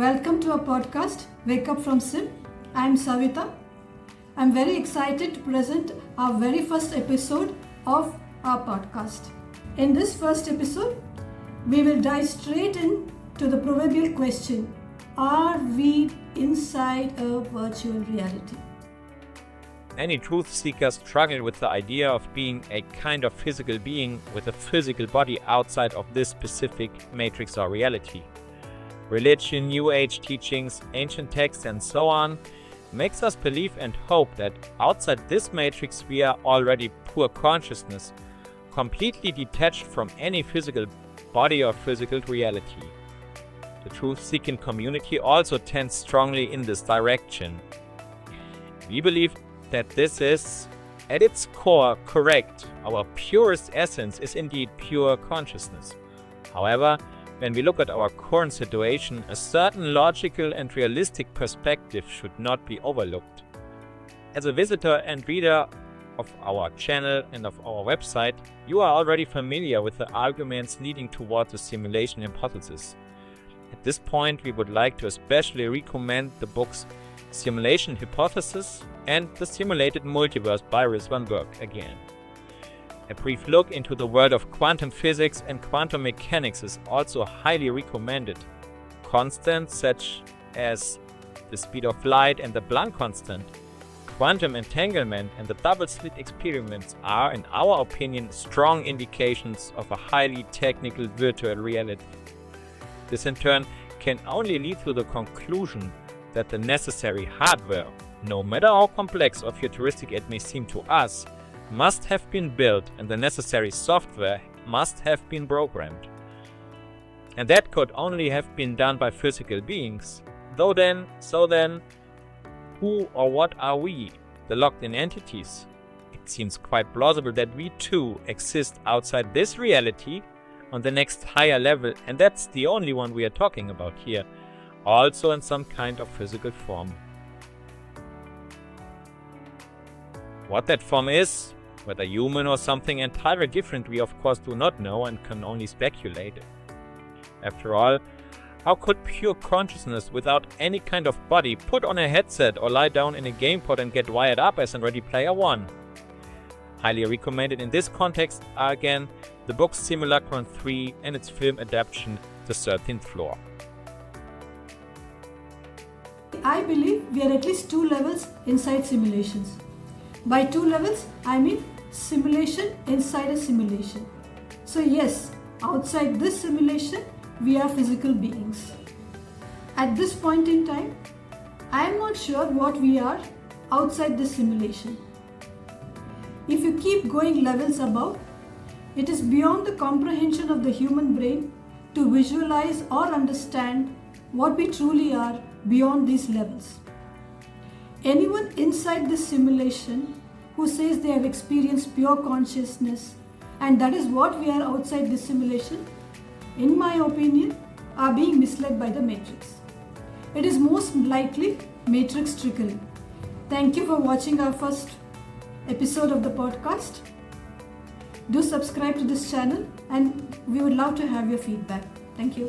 Welcome to our podcast, Wake Up From Sim. I'm Savita. I'm very excited to present our very first episode of our podcast. In this first episode, we will dive straight into the proverbial question, are we inside a virtual reality? Many truth seekers struggle with the idea of being a kind of physical being with a physical body outside of this specific matrix or reality. Religion, New Age teachings, ancient texts and so on makes us believe and hope that outside this matrix we are already pure consciousness, completely detached from any physical body or physical reality. The truth-seeking community also tends strongly in this direction. We believe that this is, at its core, correct. Our purest essence is indeed pure consciousness. However, when we look at our current situation, a certain logical and realistic perspective should not be overlooked. As a visitor and reader of our channel and of our website, you are already familiar with the arguments leading towards the simulation hypothesis. At this point, we would like to especially recommend the books Simulation Hypothesis and The Simulated Multiverse by Rhys van Berg again. A brief look into the world of quantum physics and quantum mechanics is also highly recommended. Constants such as the speed of light and the Planck constant, quantum entanglement and the double-slit experiments are, in our opinion, strong indications of a highly technical virtual reality. This in turn can only lead to the conclusion that the necessary hardware, no matter how complex or futuristic it may seem to us, must have been built and the necessary software must have been programmed. And that could only have been done by physical beings. So then, who or what are we, the locked-in entities? It seems quite plausible that we too exist outside this reality on the next higher level, and that's the only one we are talking about here, also in some kind of physical form. What that form is, whether human or something entirely different, we of course do not know and can only speculate. After all, how could pure consciousness without any kind of body put on a headset or lie down in a game pod and get wired up as in Ready Player One? Highly recommended in this context are again the books Simulacron 3 and its film adaptation The 13th Floor. I believe we are at least 2 levels inside simulations. By 2 levels, I mean simulation inside a simulation. So yes, outside this simulation, we are physical beings. At this point in time, I am not sure what we are outside this simulation. If you keep going levels above, it is beyond the comprehension of the human brain to visualize or understand what we truly are beyond these levels. Anyone inside this simulation who says they have experienced pure consciousness and that is what we are outside this simulation, in my opinion, are being misled by the matrix. It is most likely matrix trickery. Thank you for watching our first episode of the podcast. Do subscribe to this channel and we would love to have your feedback. Thank you.